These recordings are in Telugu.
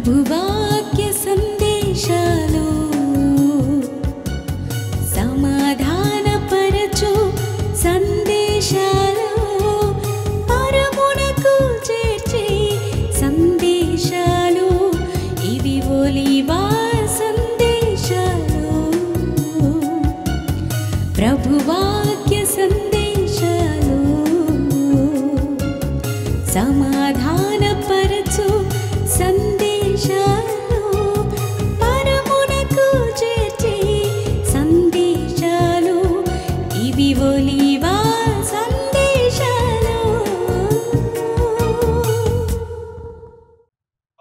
ప్రభువాక్య సందేశాలు సమాధానపరచు సందేశాలు పరమునకు చేర్చే సందేశాలు ఇవి ఒలీవా సందేశాలు ప్రభువాక్య సందేశాలు సమాధానపరచు సందేశాలు పరమునకు చేర్చే సందేశాలు ఇవి ఒలీవా సందేశాలు.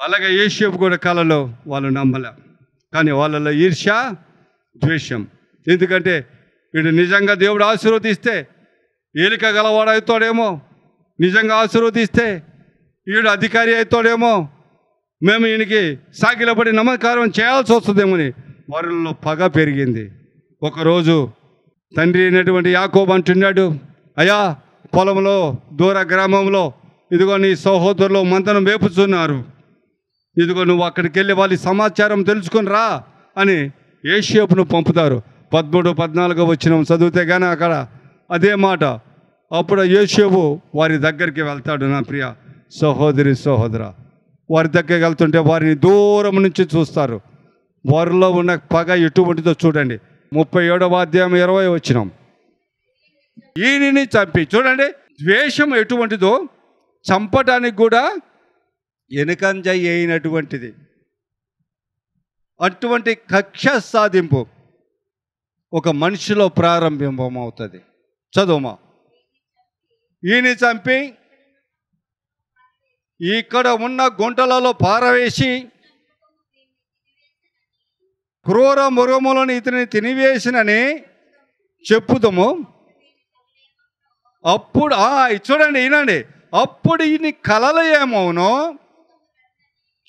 అలాగే యోసేపు కూడా కలలో వాళ్ళు నమ్మలే, కానీ వాళ్ళలో ఈర్ష్య ద్వేషం. ఎందుకంటే వీడు నిజంగా దేవుడు ఆశీర్వదిస్తే ఏలిక గలవాడు అవుతాడేమో, నిజంగా ఆశీర్వదిస్తే వీడు అధికారి అవుతాడేమో, మేము ఈయనకి సాగిలపడి నమస్కారం చేయాల్సి వస్తుందేమని వారిలో పగ పెరిగింది. ఒకరోజు తండ్రి అయినటువంటి యాకోబు అంటున్నాడు, అయ్యా పొలంలో దూర గ్రామంలో ఇదిగో నీ సహోదరులు మంతను మేపుతున్నారు, ఇదిగో నువ్వు అక్కడికి వెళ్ళి వాళ్ళ సమాచారం తెలుసుకుని రా అని యోసేపును పంపుతారు. 13-14 వచ్చిన చదివితే కానీ అక్కడ అదే మాట. అప్పుడు యోసేపు వారి దగ్గరికి వెళ్తాడు. నా ప్రియ సహోదరి సహోదర, వారి దగ్గరికి వెళ్తుంటే వారిని దూరం నుంచి చూస్తారు. వారిలో ఉన్న పగ ఎటువంటిదో చూడండి. 37వ అధ్యాయం 20 వచ్చినాం. ఈయనని చంపి చూడండి, ద్వేషం ఎటువంటిదో చంపడానికి కూడా వెనుకంజ అయినటువంటిది. అటువంటి కక్ష సాధింపు ఒక మనిషిలో ప్రారంభం అవుతుంది. చదువుమా. ఈయన చంపి ఇక్కడ ఉన్న గుంటలలో పారవేసి క్రూర మృగములను ఇతని తినివేసినని చెప్పుదాము. అప్పుడు చూడండి, ఈనండి, అప్పుడు ఈయన కలలు ఏమవునో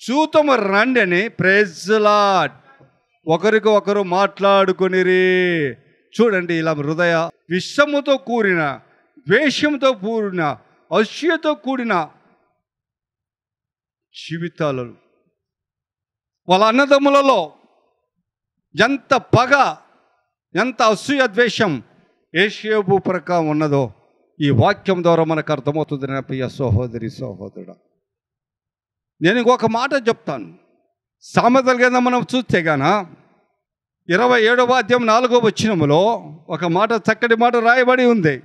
చూతము రండి అని ప్రైజ్ లార్డ్ ఒకరికి ఒకరు మాట్లాడుకునిరి. చూడండి, ఇలా హృదయ విషముతో కూడిన, ద్వేషంతో కూడిన, అసూయతో కూడిన జీవితాలలో వాళ్ళ అన్నదమ్ములలో ఎంత పగ, ఎంత అసూయ ద్వేషం యోసేపు ప్రకారం ఉన్నదో ఈ వాక్యం ద్వారా మనకు అర్థమవుతుంది. నా ప్రియ సహోదరి సహోదరుడా, నేను ఇంకొక మాట చెప్తాను. సామెతల కింద మనం చూస్తే గాన 27వ అధ్యాయం 4వ వచనములో ఒక మాట, చక్కటి మాట రాయబడి ఉంది.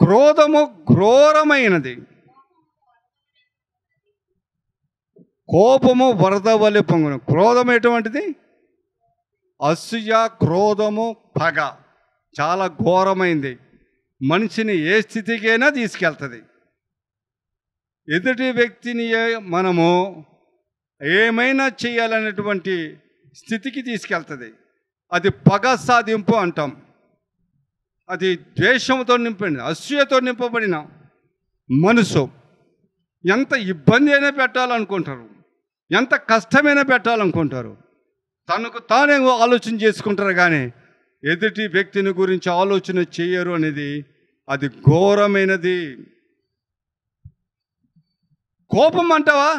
క్రోధము ఘోరమైనది, కోపము వరద వలె పొంగును. క్రోధం ఎటువంటిది? అసూయ, క్రోధము, పగ చాలా ఘోరమైంది. మనిషిని ఏ స్థితికైనా తీసుకెళ్తుంది. ఎదుటి వ్యక్తిని మనము ఏమైనా చేయాలనేటువంటి స్థితికి తీసుకెళ్తుంది. అది పగ సాధింపు అంటాం. అది ద్వేషంతో నింపబడిన, అసూయతో నింపబడిన మనసు ఎంత ఇబ్బంది అయినా పెట్టాలనుకుంటారు, ఎంత కష్టమైనా పెట్టాలనుకుంటారు. తనకు తానే ఆలోచన చేసుకుంటారు, కానీ ఎదుటి వ్యక్తిని గురించి ఆలోచన చేయరు అనేది అది ఘోరమైనది. కోపం అంటావా,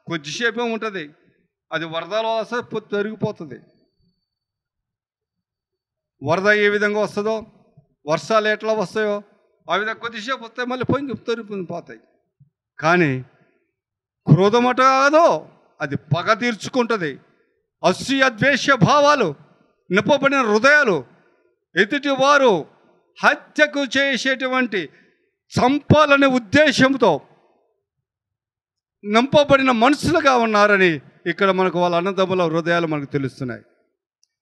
కొద్దిసేపే ఉంటుంది, అది వరదలో వస్తే పెరిగిపోతుంది. వరద ఏ విధంగా వస్తుందో, వర్షాలు ఎట్లా వస్తాయో ఆ విధంగా కొద్దిసేపు వస్తాయి, మళ్ళీ తొరిగిపోతాయి. కానీ క్రోధం అట కాదో, అది పగ తీర్చుకుంటుంది. అసూయ ద్వేష భావాలు నింపబడిన హృదయాలు, ఎదుటి వారు హత్యకు చేసేటువంటి చంపాలనే ఉద్దేశంతో నింపబడిన మనుషులుగా ఉన్నారని ఇక్కడ మనకు వాళ్ళ అన్నదమ్ముల హృదయాలు మనకు తెలుస్తున్నాయి.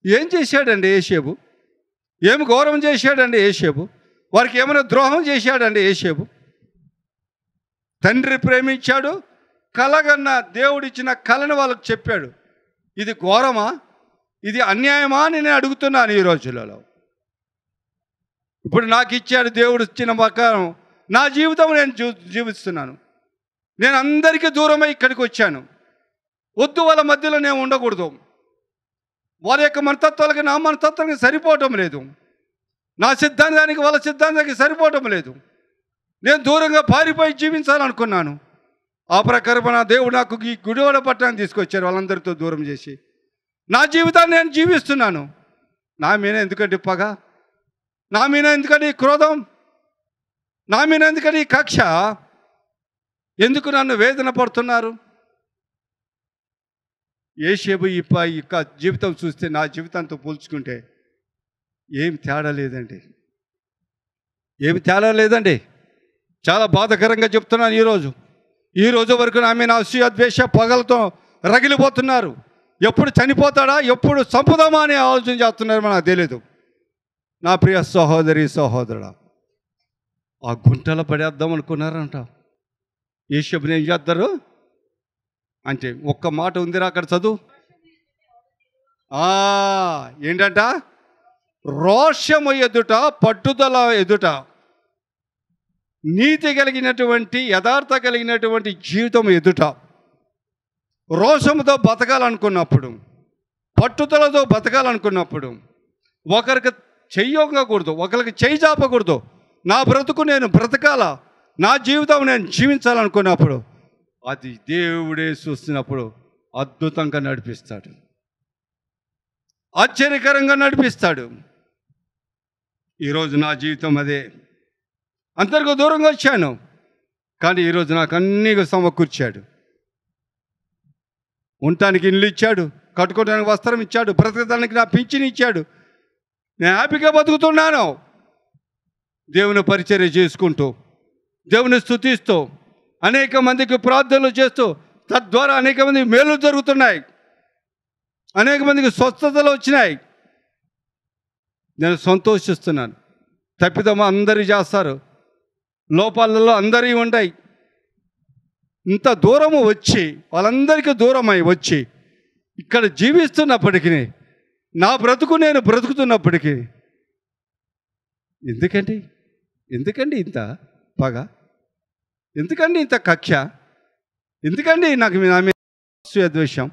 ఏం చేశాడండి యోసేపు? ఏమి గౌరవం చేశాడండి యోసేపు? వారికి ఏమైనా ద్రోహం చేశాడండి యోసేపు? తండ్రి ప్రేమించాడు, కలగన్న దేవుడిచ్చిన కళను వాళ్ళకు చెప్పాడు. ఇది ఘోరమా, ఇది అన్యాయమా అని నేను అడుగుతున్నాను ఈ రోజులలో. ఇప్పుడు నాకు ఇచ్చాడు దేవుడు ఇచ్చిన ప్రకారం నా జీవితం నేను జీవిస్తున్నాను. నేను అందరికీ దూరమై ఇక్కడికి వచ్చాను. వద్దు, వాళ్ళ మధ్యలో నేను ఉండకూడదు. వారి యొక్క మనతత్వాలకి నా మనతత్వానికి సరిపోవటం లేదు, నా సిద్ధాంతానికి వాళ్ళ సిద్ధాంతానికి సరిపోవటం లేదు. నేను దూరంగా పారిపోయి జీవించాలనుకున్నాను. ఆ ప్రకారం నా దేవుడు నాకు ఈ గుడివాడ పట్టణాన్ని తీసుకొచ్చారు, వాళ్ళందరితో దూరం చేసి. నా జీవితాన్ని నేను జీవిస్తున్నాను. నా మీద ఎందుకంటే పగ, నా మీద ఎందుకంటే ఈ క్రోధం, నా మీద ఎందుకంటే ఈ కక్ష, ఎందుకు నన్ను వేదన పడుతున్నారు? యోసేపు ఈ జీవితం చూస్తే నా జీవితంతో పోల్చుకుంటే ఏమి తేడా లేదండి, ఏమి తేడా లేదండి. చాలా బాధాకరంగా చెప్తున్నాను. ఈ రోజు వరకు నా మీద అసూయ ద్వేష పగలతో రగిలిపోతున్నారు. ఎప్పుడు చనిపోతాడా, ఎప్పుడు చంపుదామా అని ఆలోచన చేస్తున్నారు, మనకు తెలియదు. నా ప్రియ సహోదరి సహోదరుడా, ఆ గుంటలో పడేద్దాం అనుకున్నారంట. యోసేపుని ఏం చేస్తారు అంటే ఒక్క మాట ఉందిరా అక్కడ, చదువు. ఏంటంట? రోషము ఎదుట, పట్టుదల ఎదుట, నీతి కలిగినటువంటి యథార్థ కలిగినటువంటి జీవితం ఎదుట, రోషముతో బతకాలనుకున్నప్పుడు, పట్టుదలతో బతకాలనుకున్నప్పుడు, ఒకరికి చెయ్యకూడదు, ఒకరికి చెయ్యి చాపకూడదు, నా బ్రతుకు నేను బ్రతకాల, నా జీవితం నేను జీవించాలనుకున్నప్పుడు, అది దేవుడే చూస్తున్నప్పుడు అద్భుతంగా నడిపిస్తాడు, ఆశ్చర్యకరంగా నడిపిస్తాడు. ఈరోజు నా జీవితం అదే. అందరికీ దూరంగా వచ్చాను, కానీ ఈరోజు నాకు అన్నీ సమకూర్చాడు. ఉండటానికి ఇల్లు ఇచ్చాడు, కట్టుకోవడానికి వస్త్రం ఇచ్చాడు, బ్రతకడానికి నా పింఛన్ ఇచ్చాడు. నేను హ్యాపీగా బతుకుతున్నాను. దేవుని పరిచర్య చేసుకుంటూ, దేవుని స్తుతిస్తూ, అనేక మందికి ప్రార్థనలు చేస్తూ, తద్వారా అనేక మందికి మేలు జరుగుతున్నాయి, అనేక మందికి స్వస్థతలు వచ్చినాయి. నేను సంతోషిస్తున్నాను. తప్పిదమ అందరూ చేస్తారు, లోపాలలో అందరి ఉంటాయి. ఇంత దూరము వచ్చి, వాళ్ళందరికీ దూరమై వచ్చి ఇక్కడ జీవిస్తున్నప్పటికీ, నా బ్రతుకు నేను బ్రతుకుతున్నప్పటికీ, ఎందుకండి ఇంత పగ, ఎందుకండి ఇంత కక్ష, ఎందుకండి నాకు నా మీద ద్వేషం,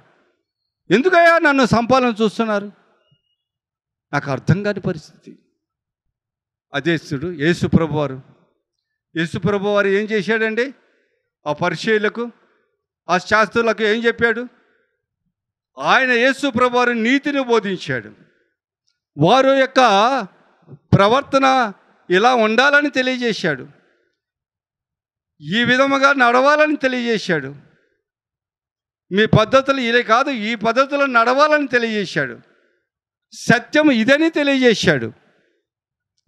ఎందుకయ్యా నన్ను సంపాదన చూస్తున్నారు? నాకు అర్థం కాని పరిస్థితి. అదేస్తుడు యేసుప్రభు వారు ఏం చేశాడండి? ఆ పరిచయులకు, ఆ శాస్త్రులకు ఏం చెప్పాడు? ఆయన యేసుప్రభు వారు నీతిని బోధించాడు. వారి యొక్క ప్రవర్తన ఇలా ఉండాలని తెలియజేశాడు, ఈ విధముగా నడవాలని తెలియజేశాడు. మీ పద్ధతులు ఇదే కాదు, ఈ పద్ధతులు నడవాలని తెలియజేశాడు. సత్యం ఇదని తెలియజేశాడు,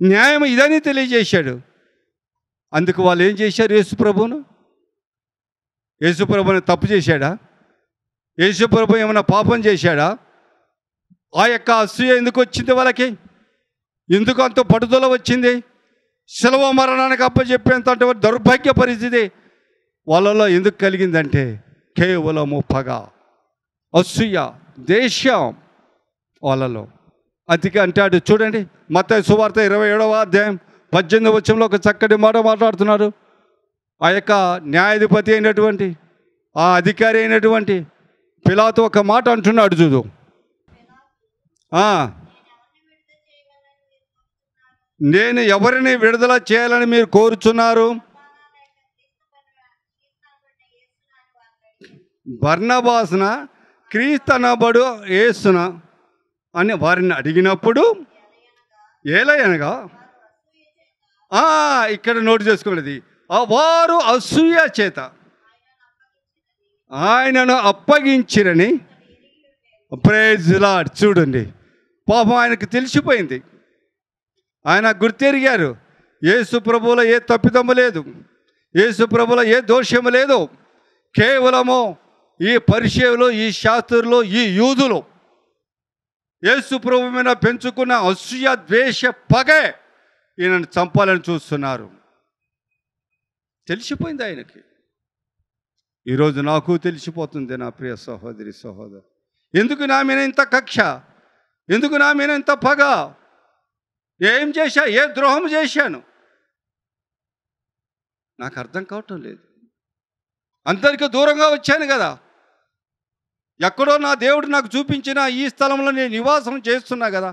న్యాయం ఇదని తెలియజేశాడు. అందుకు వాళ్ళు ఏం చేశారు? యేసుప్రభుని తప్పు చేశాడా? యేసుప్రభు ఏమైనా పాపం చేశాడా? ఆ యొక్క అసూయ ఎందుకు వచ్చింది వాళ్ళకి? ఎందుకు అంత పట్టుదల వచ్చింది? శిలువ మరణానికి అప్పచెప్పేంత దౌర్భాగ్య పరిస్థితి వాళ్ళలో ఎందుకు కలిగిందంటే కేవలము పగ, అసూయ, దేశం వాళ్ళలో. అందుకే అంటాడు చూడండి, మత్తయి సువార్త 27వ అధ్యాయం 18వ వచనంలో ఒక చక్కటి మాట మాట్లాడుతున్నారు. ఆ యొక్క న్యాయాధిపతి అయినటువంటి, ఆ అధికారి అయినటువంటి పిలాతు ఒక మాట అంటున్నాడు చూడు. నేను ఎవరిని విడుదల చేయాలని మీరు కోరుచున్నారు? బర్నబాసున, క్రీస్తు అనబడు యేసున అని వారిని అడిగినప్పుడు, ఏలయనగా ఇక్కడ నోటు చేసుకున్నది, వారు అసూయ చేత ఆయనను అప్పగించిరని. Praise lord. చూడండి, పాపం ఆయనకు తెలిసిపోయింది, ఆయన గుర్తెరిగారు. యేసు ప్రభువులో ఏ తప్పిదము లేదు, యేసు ప్రభువులో ఏ దోషము లేదు. కేవలము ఈ పరిచయులు, ఈ శాస్త్రులు, ఈ యూదులు యేసు ప్రభు మీద పెంచుకున్న అసూయ ద్వేష పగే ఈయనను చంపాలని చూస్తున్నారు. తెలిసిపోయింది ఆయనకి. ఈరోజు నాకు తెలిసిపోతుంది నా ప్రియ సహోదరి సహోదరు. ఎందుకు నా మీద ఇంత కక్ష, ఎందుకు నా మీద ఇంత పగ? ఏం చేశా, ఏ ద్రోహం చేశాను? నాకు అర్థం కావటం లేదు. అందరికీ దూరంగా వచ్చాను కదా, ఎక్కడో నా దేవుడు నాకు చూపించిన ఈ స్థలంలో నేను నివాసం చేస్తున్నా కదా,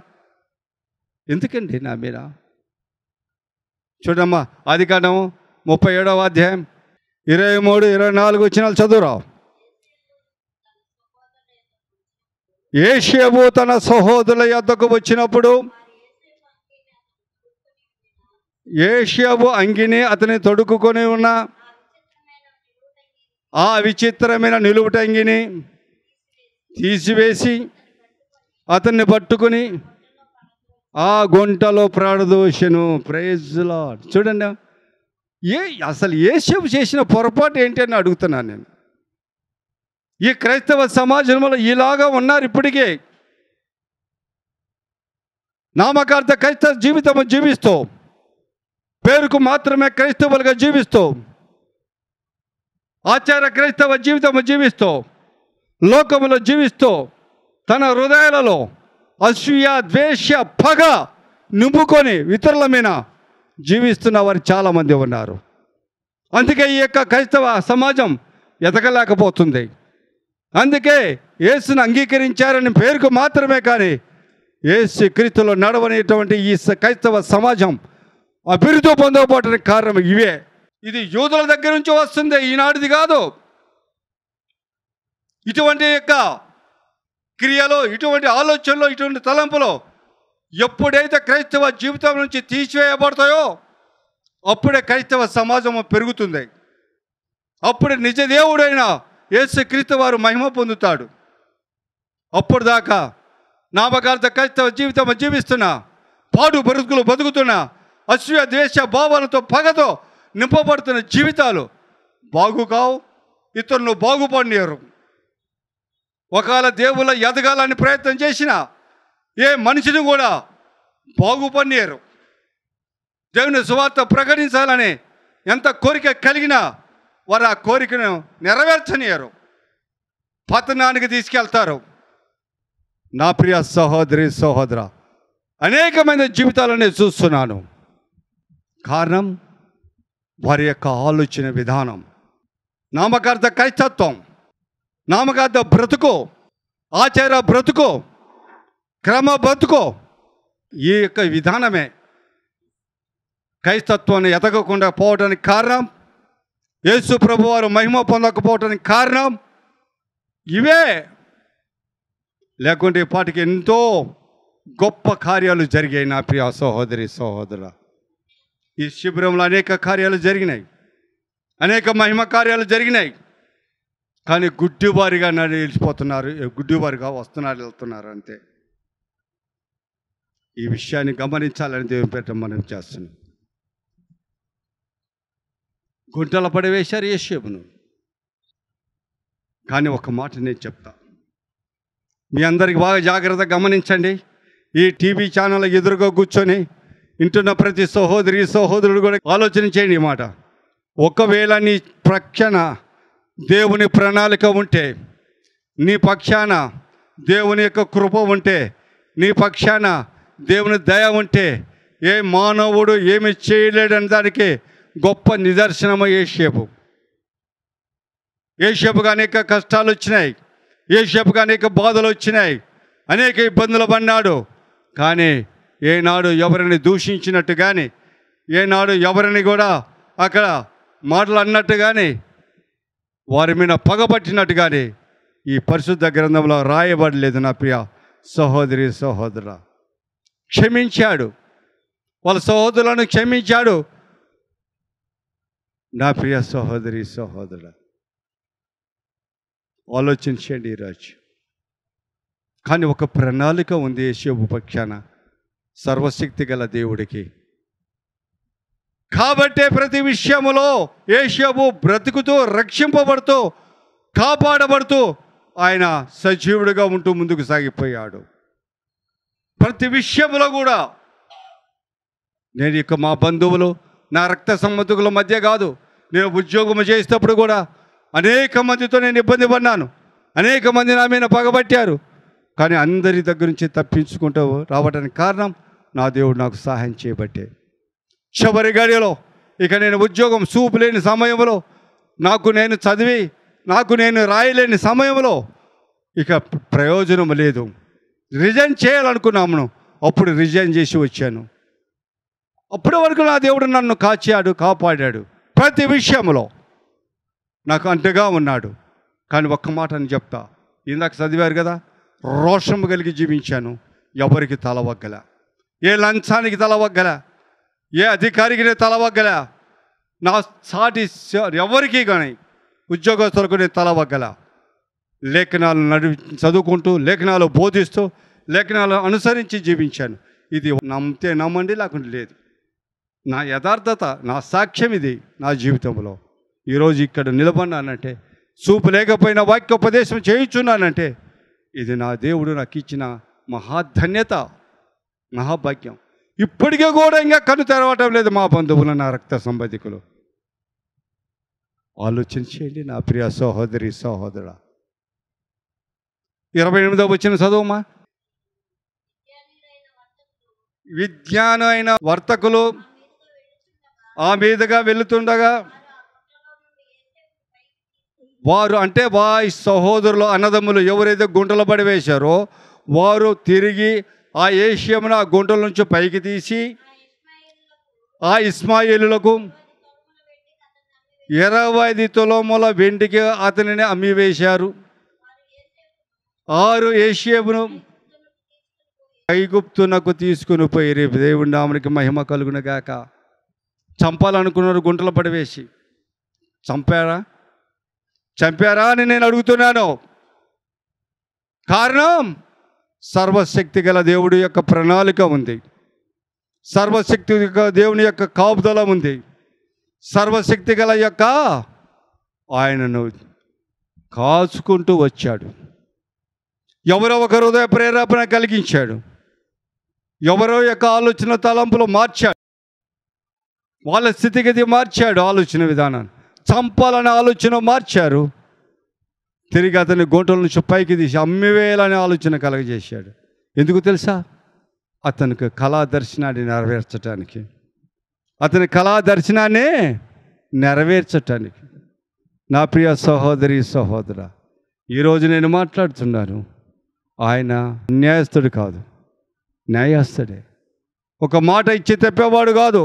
ఎందుకండి నా మీద? చూడమ్మా, ఆదికాండం 37వ అధ్యాయం 23, 24 వచనాలు చదువురా. యేషేబు తన సహోదరుల యొద్దకు వచ్చినప్పుడు యేషేబు అంగిని అతని తొడుక్కుని ఉన్న ఆ విచిత్రమైన నిలువుటంగిని తీసివేసి అతన్ని పట్టుకుని ఆ గుంటలో ప్రాడదోషను. Praise lord. చూడండి, అసలు యేషేబు చేసిన పొరపాటు ఏంటి అని అడుగుతున్నాను నేను. ఈ క్రైస్తవ సమాజంలో ఇలాగా ఉన్నారు ఇప్పటికే. నామకార్థ క్రైస్తవ జీవితం జీవిస్తూ, పేరుకు మాత్రమే క్రైస్తవులుగా జీవిస్తూ, ఆచార క్రైస్తవ జీవితం జీవిస్తూ, లోకములో జీవిస్తూ, తన హృదయాలలో అసూయ, ద్వేష, పగ నింపుకొని ఇతరుల మీద జీవిస్తున్న వారు చాలామంది ఉన్నారు. అందుకే ఈ యొక్క క్రైస్తవ సమాజం ఎదగలేకపోతుంది. అందుకే యేసును అంగీకరించారని పేరుకు మాత్రమే కానీ యేసు క్రీస్తులో నడవనేటువంటి ఈ క్రైస్తవ సమాజం అభివృద్ధి పొందకపోవడానికి కారణం ఇవే. ఇది యూదుల దగ్గర నుంచి వస్తుంది, ఈనాటిది కాదు. ఇటువంటి యొక్క క్రియలో, ఇటువంటి ఆలోచనలో, ఇటువంటి తలంపులో ఎప్పుడైతే క్రైస్తవ జీవితం నుంచి తీసివేయబడతాయో అప్పుడే క్రైస్తవ సమాజం పెరుగుతుంది. అప్పుడు నిజ దేవుడైన యేసుక్రీస్తు వారు మహిమ పొందుతాడు. అప్పుడు దాకా నామకార్థ క్రైస్తవ జీవితం జీవిస్తున్నా, పాడు బ్రతుకులు బతుకుతున్నా, అసూయ, ద్వేష భావాలతో, పగతో నింపబడుతున్న జీవితాలు బాగు కావు, ఇతరులను బాగుపడనియరు. ఒకవేళ దేవుళ్ళ ఎదగాలని ప్రయత్నం చేసినా ఏ మనిషిని కూడా బాగుపడనియరు. దేవుని సువార్త ప్రకటించాలని ఎంత కోరిక కలిగినా వారు ఆ కోరికను నెరవేర్చనియరు, పతనానికి తీసుకెళ్తారు. నా ప్రియ సహోదరి సహోదర, అనేకమైన జీవితాలను చూస్తున్నాను. కారణం వారి యొక్క ఆలోచన విధానం. నామకార్థ క్రైస్తత్వం, నామకార్థ బ్రతుకు, ఆచార బ్రతుకు, క్రమ బ్రతుకు, ఈ యొక్క విధానమే క్రైస్తత్వాన్ని ఎదగకుండా పోవడానికి కారణం, యేసు ప్రభు వారు మహిమ పొందకపోవడానికి కారణం ఇవే. లేకుంటే ఇప్పటికి ఎంతో గొప్ప కార్యాలు జరిగాయి. నా ప్రియ సహోదరి సహోదరుల, ఈ శిబిరంలో అనేక కార్యాలు జరిగినాయి, అనేక మహిమ కార్యాలు జరిగినాయి. కానీ గుడ్డివారిగా నిలిచిపోతున్నారు, గుడ్డివారిగా వస్తున్నారు, వెళ్తున్నారు అంతే. ఈ విషయాన్ని గమనించాలని దేవుని పేరిట మనం చేస్తున్నాం. గుంటల పడవేశారు యేషేబును. కానీ ఒక మాట నేను చెప్తా, మీ అందరికి బాగా జాగ్రత్తగా గమనించండి. ఈ టీవీ ఛానల్ ఎదురుగా కూర్చొని వింటున్న ప్రతి సహోదరి సహోదరుడు కూడా ఆలోచన చేయండి ఈ మాట. ఒకవేళ నీ పక్షాన దేవుని ప్రణాళిక ఉంటే, నీ పక్షాన దేవుని యొక్క కృప ఉంటే, నీ పక్షాన దేవుని దయ ఉంటే, ఏ మానవుడు ఏమి చేయలేడని దానికి గొప్ప నిదర్శనము యేషేబు. యేషేబుకు అనేక కష్టాలు వచ్చినాయి, యేషేబుకు అనేక బాధలు వచ్చినాయి, అనేక ఇబ్బందులు పడినాడు. కానీ ఏనాడు ఎవరిని దూషించినట్టు కానీ, ఏనాడు ఎవరిని కూడా అక్కడ మాటలు అన్నట్టు కానీ, వారి మీద పగబట్టినట్టు కానీ ఈ పరిశుద్ధ గ్రంథంలో రాయబడలేదు. నా ప్రియ సహోదరి సహోదర, క్షమించాడు, వాళ్ళ సహోదరులను క్షమించాడు. నా ప్రియ సహోదరి సహోదర, ఆలోచించండి ఈరోజు. కానీ ఒక ప్రణాళిక ఉంది యేషేబు పక్షాన, సర్వశక్తి గల దేవుడికి. కాబట్టే ప్రతి విషయములో యేషేబు బ్రతుకుతూ, రక్షింపబడుతూ, కాపాడబడుతూ ఆయన సజీవుడిగా ఉంటూ ముందుకు సాగిపోయాడు. ప్రతి విషయంలో కూడా నేను ఇక మా బంధువులు, నా రక్త సంబంధికుల మధ్య కాదు, నేను ఉద్యోగం చేసేటప్పుడు కూడా అనేక మందితో నేను ఇబ్బంది పడినాను, అనేక మంది నా మీద పగబట్టారు. కానీ అందరి దగ్గర నుంచి తప్పించుకుంటూ రావడానికి కారణం నా దేవుడు నాకు సహాయం చేయబట్టే. చివరి గడియలో ఇక నేను ఉద్యోగం చూపు లేని సమయంలో, నాకు నేను చదివి నాకు నేను రాయలేని సమయంలో ఇక ప్రయోజనం లేదు, రిజైన్ చేయాలనుకున్నాము. అప్పుడు రిజైన్ చేసి వచ్చాను. అప్పటి వరకు నా దేవుడు నన్ను కాచాడు, కాపాడాడు ప్రతి విషయంలో. నాకు అంటగా ఉన్నాడు. కానీ ఒక్క మాట అని చెప్తా, ఇందాక చదివారు కదా, రోషము కలిగి జీవించాను, ఎవరికి తలవగ్గల, ఏ లంచానికి తలవగ్గల, ఏ అధికారికి నేను తలవగ్గల, నా సాటి ఎవరికి కానీ ఉద్యోగస్తులకు నేను తలవగ్గల. లేఖనాలు చదువుకుంటూ, లేఖనాలు బోధిస్తూ, లేఖనాలు అనుసరించి జీవించాను. ఇది నమ్మితే నమ్మండి, లేకుంటే లేదు. నా యథార్థత, నా సాక్ష్యం ఇది నా జీవితంలో. ఈరోజు ఇక్కడ నిలబడినానంటే, చూపు లేకపోయినా వాక్యోపదేశం చేయించున్నానంటే, ఇది నా దేవుడు నాకు ఇచ్చిన మహాధన్యత, మహాభాగ్యం. ఇప్పటికే కూడా ఇంకా కన్ను తెరవటం లేదు మా బంధువులు, నా రక్త సంబంధికులు. ఆలోచించేయండి నా ప్రియ సహోదరి సహోదరా. 28వ వచనం చదువుమా. విజ్ఞానమైన వర్తకులు ఆ మీదుగా వెళుతుండగా వారు, అంటే వారి సహోదరులు అన్నదమ్ములు ఎవరైతే గుంటలు పడి వేశారో వారు తిరిగి ఆ ఏషియమును ఆ గుంటల నుంచి పైకి తీసి ఆ ఇస్మాయిలులకు 20 తులముల వెండికి అతనిని అమ్మివేశారు. 6 ఏషియమును ఐగుప్తునకు తీసుకుని పోయి, రేపు దేవుడి నామనికి మహిమ కలుగును గాక. చంపాలనుకున్నారు గుంటలు పడివేసి. చంపారా అని నేను అడుగుతున్నాను. కారణం, సర్వశక్తి గల దేవుడి యొక్క ప్రణాళిక ఉంది, సర్వశక్తి దేవుని యొక్క కాపుదల ఉంది, సర్వశక్తి గల యొక్క ఆయనను కాచుకుంటూ వచ్చాడు. ఎవరో ఒక హృదయ ప్రేరేపణ కలిగించాడు, ఎవరో యొక్క ఆలోచన తలంపులు మార్చాడు, వాళ్ళ స్థితిగతి మార్చాడు, ఆలోచన విధానాన్ని. చంపాలనే ఆలోచన మార్చారు, తిరిగి అతని గుంటల నుంచి పైకి తీసి అమ్మివేయాలనే ఆలోచన కలగజేశాడు. ఎందుకు తెలుసా? అతనికి కళా దర్శనాన్ని నెరవేర్చటానికి, అతని కళా దర్శనాన్ని నెరవేర్చటానికి. నా ప్రియ సహోదరి సహోదర, ఈరోజు నేను మాట్లాడుతున్నాను, ఆయన న్యాయస్థుడు కాదు, న్యాయస్థుడే. ఒక మాట ఇచ్చి తప్పేవాడు కాదు,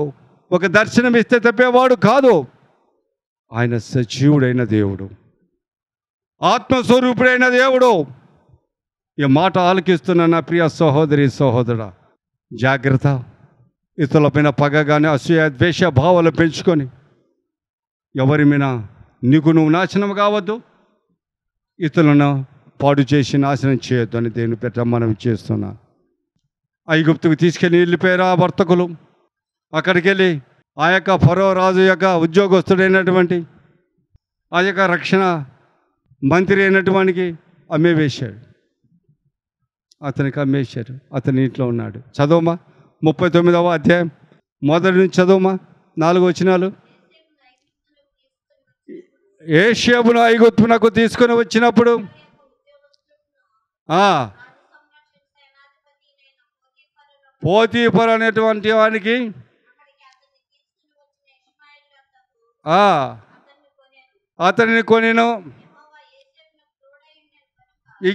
ఒక దర్శనం ఇస్తే తప్పేవాడు కాదు. ఆయన సజీవుడైన దేవుడు, ఆత్మస్వరూపుడైన దేవుడు. ఈ మాట ఆలకిస్తున్న నా ప్రియ సహోదరి సహోదరుడా, జాగ్రత్త. ఇతరులపైన పగ కానీ అసూయ ద్వేష భావాలు పెంచుకొని ఎవరి మీద నువ్వు నాశనం కావద్దు, ఇతరులను పాడు చేసి నాశనం చేయొద్దు అని దేవుని పెట్ట మనం చేస్తున్నాం. ఐగుప్తుకు తీసుకెళ్ళి వెళ్ళిపోయారు ఆ వర్తకులు. అక్కడికి వెళ్ళి ఆ యొక్క ఫరో రాజు యొక్క ఉద్యోగస్తుడైనటువంటి ఆ యొక్క రక్షణ మంత్రి అయినటువంటి అమ్మేవేశాడు. అతనికి అమ్మేశారు, అతని ఇంట్లో ఉన్నాడు. చదవమా 39వ అధ్యాయం మొదటి నుంచి చదవమా, 4 వచనాలు. ఏషియాబును ఐగుప్తునకు తీసుకొని వచ్చినప్పుడు పోతీఫరు అనేటువంటి వానికి అతనిని కొనెను.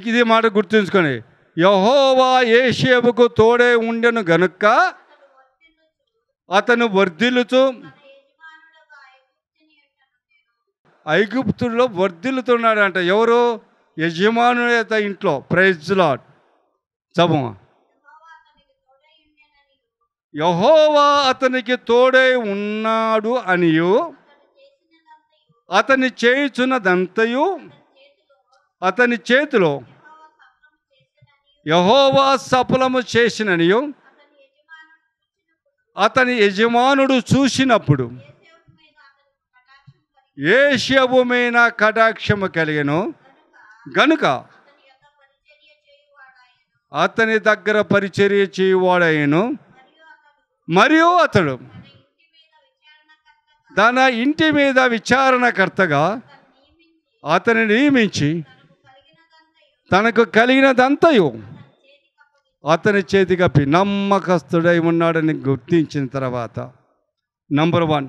ఇది మాట గుర్తుంచుకొని, యెహోవా యోసేపుకు తోడే ఉండెను గనుక అతను వర్ధిల్లుతూ ఐగుప్తుల్లో వర్ధిల్లుతున్నాడంట. ఎవరు? యజమానుత ఇంట్లో. Praise Lord. చదువు. యెహోవా అతనికి తోడై ఉన్నాడు అనియు అతని చేయుచున్నదంతయు అతని చేతిలో యెహోవా సఫలము చేసిననియు అతని యజమానుడు చూసినప్పుడు యోసేపు మీద కటాక్షము కలిగెను గనుక అతని దగ్గర పరిచర్య చేయువాడయ్యను. మరియు అతడు తన ఇంటి మీద విచారణకర్తగా అతని నియమించి తనకు కలిగినదంతయు అతని చేతికప్పి నమ్మకస్తుడై ఉన్నాడని గుర్తించిన తర్వాత, నంబర్ 1,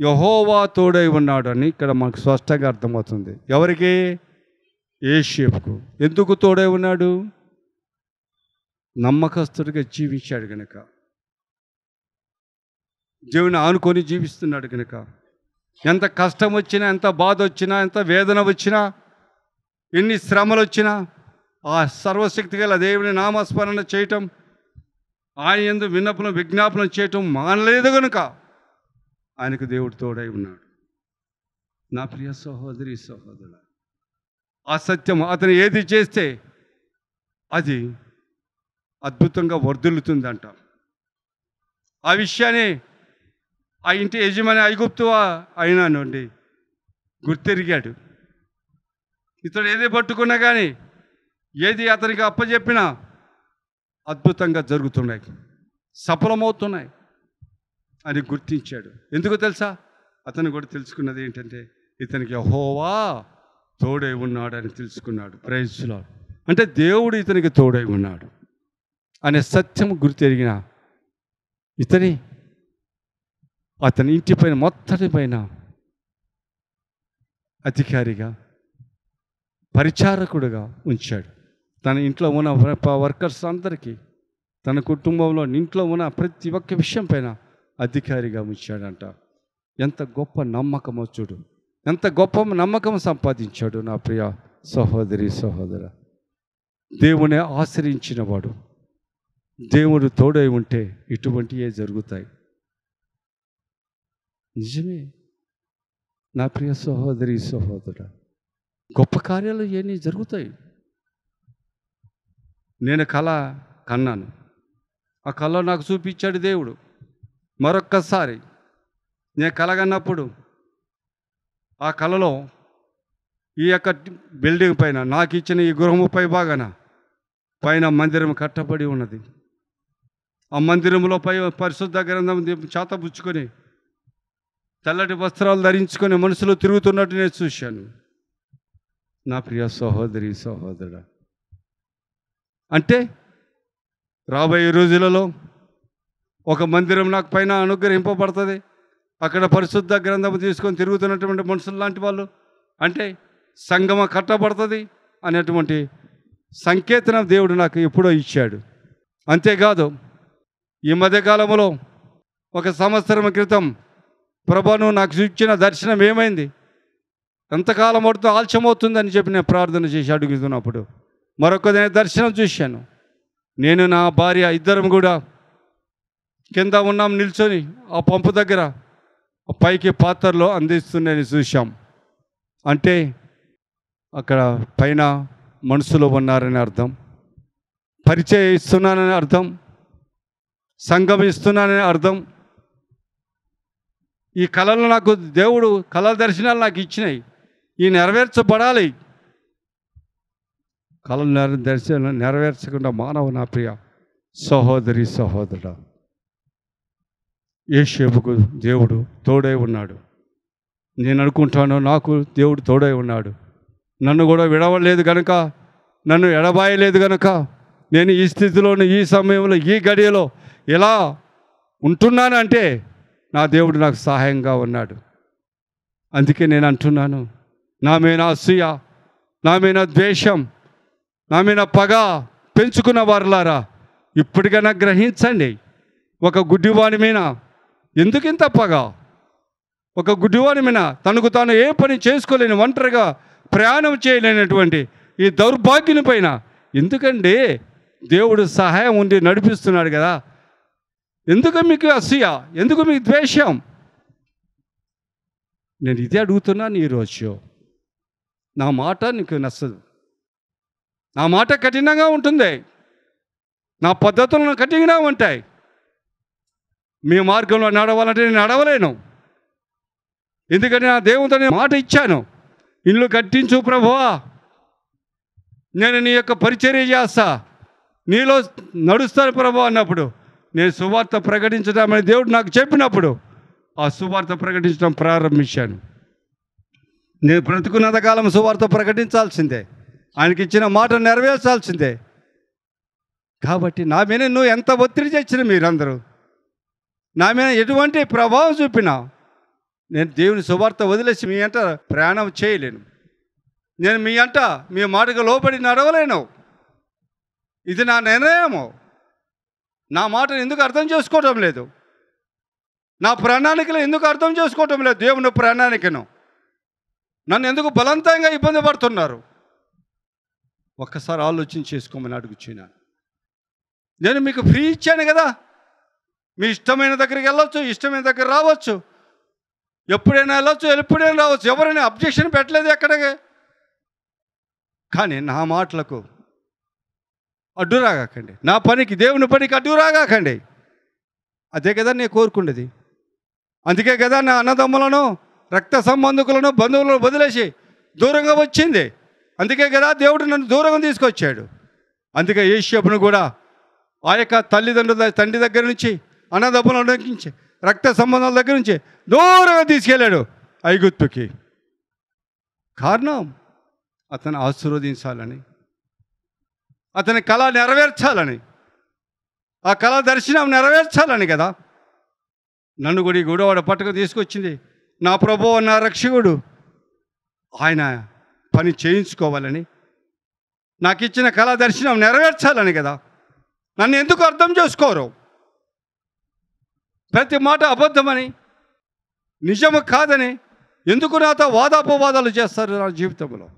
యెహోవా తోడై ఉన్నాడని ఇక్కడ మనకు స్పష్టంగా అర్థమవుతుంది. ఎవరికి? యోసేపుకు. ఎందుకు తోడై ఉన్నాడు? నమ్మకస్తుడిగా జీవించాడు కనుక, దేవుని ఆనుకొని జీవిస్తున్నాడు కనుక. ఎంత కష్టం వచ్చినా, ఎంత బాధ వచ్చినా, ఎంత వేదన వచ్చినా, ఎన్ని శ్రమలు వచ్చినా ఆ సర్వశక్తి గల దేవుని నామస్మరణ చేయటం, ఆయన యందు విన్నపం విజ్ఞాపనం చేయటం మానలేదు కనుక ఆయనకు దేవుడు తోడై ఉన్నాడు. నా ప్రియ సహోదరి సహోదరుడు, ఆ సత్యం అతను ఏది చేస్తే అది అద్భుతంగా వర్ధిల్లుతుందంట. ఆ విషయాన్ని ఆ ఇంటి యజమాని ఐగుప్తు అయినా నుండి గుర్తెరిగాడు. ఇతడు ఏది పట్టుకున్నా కానీ, ఏది అతనికి అప్పచెప్పినా అద్భుతంగా జరుగుతున్నాయి, సఫలమవుతున్నాయి అని గుర్తించాడు. ఎందుకు తెలుసా? అతను కూడా తెలుసుకున్నది ఏంటంటే, ఇతనికి యెహోవా తోడై ఉన్నాడని తెలుసుకున్నాడు. Praise Lord. అంటే దేవుడు ఇతనికి తోడై ఉన్నాడు అనే సత్యం గుర్తెరిగిన అతని ఇంటిపైన మొత్తటి పైన అధికారిగా, పరిచారకుడుగా ఉంచాడు. తన ఇంట్లో ఉన్న వర్కర్స్ అందరికీ, తన కుటుంబంలో ఇంట్లో ఉన్న ప్రతి ఒక్క విషయం పైన అధికారిగా ఉంచాడంట. ఎంత గొప్ప నమ్మకమో చూడు, ఎంత గొప్ప నమ్మకం సంపాదించాడు నా ప్రియ సహోదరి సహోదర. దేవుని ఆశ్రయించిన వాడు, దేవుడు తోడై ఉంటే ఇటువంటివే జరుగుతాయి. నిజమే నా ప్రియ సహోదరి సహోదర, గొప్ప కార్యాలు ఇవన్నీ జరుగుతాయి. నేను కళ కన్నాను, ఆ కళ నాకు చూపించాడు దేవుడు. మరొక్కసారి నేను కలగన్నప్పుడు ఆ కళలో ఈ యొక్క బిల్డింగ్ పైన, నాకు ఇచ్చిన ఈ గృహము పైన మందిరం కట్టబడి ఉన్నది. ఆ మందిరంలో పరిశుద్ధ గ్రంథం చేతబుచ్చుకొని, తెల్లటి వస్త్రాలు ధరించుకొని మనుషులు తిరుగుతున్నట్టు నేను చూశాను. నా ప్రియ సహోదరి సహోదరుడా, అంటే రాబోయే రోజులలో ఒక మందిరం నాకు పైన అనుగ్రహింపబడుతుంది. అక్కడ పరిశుద్ధ గ్రంథం తీసుకొని తిరుగుతున్నటువంటి మనుషులు లాంటి వాళ్ళు, అంటే సంగమ కట్టబడుతుంది అనేటువంటి సంకేతం దేవుడు నాకు ఎప్పుడో ఇచ్చాడు. అంతేకాదు, ఈ మధ్యకాలంలో 1 సంవత్సరం క్రితం ప్రభువు నాకు ఇచ్చిన దర్శనం ఏమైంది, ఎంతకాలం పడుతూ ఆలస్యమవుతుందని చెప్పి నేను ప్రార్థన చేసి అడుగుతున్నప్పుడు మరొక దర్శనం చూశాను. నేను నా భార్య ఇద్దరం కూడా కింద ఉన్నాం నిల్చొని, ఆ పంపు దగ్గర పైకి పాత్రలో అందిస్తుందని చూశాం. అంటే అక్కడ పైన మనుషులు ఉన్నారని అర్థం, పరిచయం ఇస్తున్నానని అర్థం, సంఘం ఇస్తున్నానని అర్థం. ఈ కళలు నాకు దేవుడు కళల దర్శనాలు నాకు ఇచ్చినాయి, ఈ నెరవేర్చబడాలి. కళలు దర్శనం నెరవేర్చకుండా మానవ నా ప్రియ సహోదరి సహోదరుడా, యోసేపుకు దేవుడు తోడై ఉన్నాడు. నేను అనుకుంటాను, నాకు దేవుడు తోడై ఉన్నాడు. నన్ను కూడా విడవలేదు కనుక, నన్ను ఎడబాయలేదు కనుక నేను ఈ స్థితిలోని, ఈ సమయంలో, ఈ గడియలో ఎలా ఉంటున్నానంటే నా దేవుడు నాకు సహాయంగా ఉన్నాడు. అందుకే నేను అంటున్నాను, నా మీద అసూయ, నా మీద ద్వేషం, నా మీద పగ పెంచుకున్న వారులారా, ఇప్పటికైనా గ్రహించండి. ఒక గుడ్డివాని మీద ఎందుకింత పగ? ఒక గుడ్డివాని మీద తనకు తాను ఏ పని చేసుకోలేని, ఒంటరిగా ప్రయాణం చేయలేనటువంటి ఈ దౌర్భాగ్యుని పైన ఎందుకండి దేవుడు సహాయం ఉండి నడిపిస్తున్నాడు కదా? ఎందుకు మీకు అసూయ? ఎందుకు మీకు ద్వేషం? నేను ఇదే అడుగుతున్నాను ఈరోజు. నా మాట నీకు నచ్చదు, నా మాట కఠినంగా ఉంటుంది, నా పద్ధతులను కఠినంగా ఉంటాయి. మీ మార్గంలో నడవాలంటే నేను నడవలేను. ఎందుకంటే నా దేవునితో నేను మాట ఇచ్చాను, ఇల్లు కట్టించు ప్రభువా, నేను నీ యొక్క పరిచర్య చేస్తా, నీలో నడుస్తాను ప్రభు అన్నప్పుడు, నేను సువార్త ప్రకటించడామని దేవుడు నాకు చెప్పినప్పుడు ఆ సువార్త ప్రకటించడం ప్రారంభించాను. నేను బ్రతుకున్నంతకాలం సువార్త ప్రకటించాల్సిందే, ఆయనకి ఇచ్చిన మాట నెరవేర్చాల్సిందే. కాబట్టి నా మీద నువ్వు ఎంత ఒత్తిడి తెచ్చిన, మీరందరూ నా మీద ఎటువంటి ప్రభావం చూపినా, నేను దేవుని సువార్త వదిలేసి మీ అంట ప్రయాణం చేయలేను. నేను మీ అంట మీ మాటకు లోబడి నడవలేను. ఇది నా నిర్ణయము. నా మాటను ఎందుకు అర్థం చేసుకోవడం లేదు? నా ప్రణాళికలు ఎందుకు అర్థం చేసుకోవటం లేదు? దేవుని ప్రణాళికను నన్ను ఎందుకు బలవంతంగా ఇబ్బంది పడుతున్నారు? ఒక్కసారి ఆలోచన చేసుకోమని అడుగుచున్నాను. నేను మీకు ఫ్రీ ఇచ్చాను కదా, మీ ఇష్టమైన దగ్గరికి వెళ్ళొచ్చు, ఇష్టమైన దగ్గర రావచ్చు, ఎప్పుడైనా వెళ్ళొచ్చు, ఎప్పుడైనా రావచ్చు, ఎవరైనా అబ్జెక్షన్ పెట్టలేదు ఎక్కడికి. కానీ నా మాటలకు అడ్డు రాగాకండి, నా పనికి, దేవుని పనికి అడ్డు రాగాకండి. అదే కదా నేను కోరుకునేది. అందుకే కదా నా అన్నదమ్ములను, రక్త సంబంధికులను, బంధువులను వదిలేసి దూరంగా వచ్చింది. అందుకే కదా దేవుడు నన్ను దూరంగా తీసుకొచ్చాడు. అందుకే యోసేపును కూడా ఆ యొక్క తండ్రి దగ్గర నుంచి, అన్నదమ్ముల నుంచి, రక్త సంబంధాల దగ్గర నుంచి దూరంగా తీసుకెళ్ళాడు ఐగుప్తుకి. కారణం అతను ఆశీర్వదించాలని, అతని కళ నెరవేర్చాలని, ఆ కళ దర్శనం నెరవేర్చాలని కదా నన్ను కూడా ఈ గొడవడ పట్టుకు తీసుకొచ్చింది. నా ప్రభువు, నా రక్షకుడు, ఆయన పని చేయించుకోవాలని, నాకు ఇచ్చిన కళ దర్శనం నెరవేర్చాలని కదా. నన్ను ఎందుకు అర్థం చేసుకోరు? ప్రతి మాట అబద్ధమని, నిజము కాదని ఎందుకు నాతో వాదాపవాదాలు చేస్తారు నా జీవితంలో?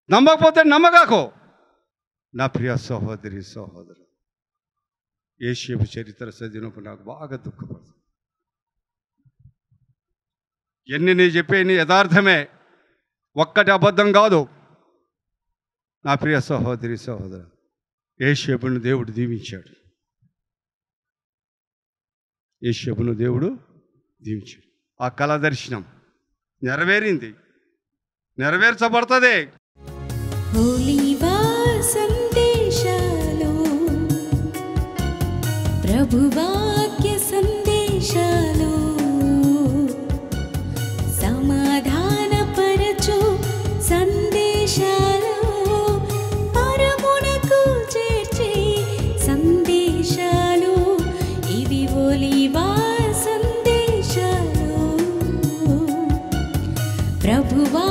నమ్మకపోతే నమ్మగాకో. నా ప్రియ సహోదరి సహోదరు, యోసేపు చరిత్ర చదివినప్పుడు నాకు బాగా దుఃఖపడుతుంది. ఎన్ని నీ చెప్పేది యథార్థమే, ఒక్కటి అబద్ధం కాదు. నా ప్రియ సహోదరి సహోదరు, యోసేపును దేవుడు దీవించాడు. యోసేపును దేవుడు దీవించాడు. ఆ కళ దర్శనం నెరవేరింది, నెరవేర్చబడుతుంది. ఒలీవా సందేశాలు, ప్రభువాక్య సందేశాలు, సమాధానపరచు సందేశాలు, పరమునకు చేర్చే సందేశాలు, ఇవి ఒలీవా సందేశాలు. ప్రభువా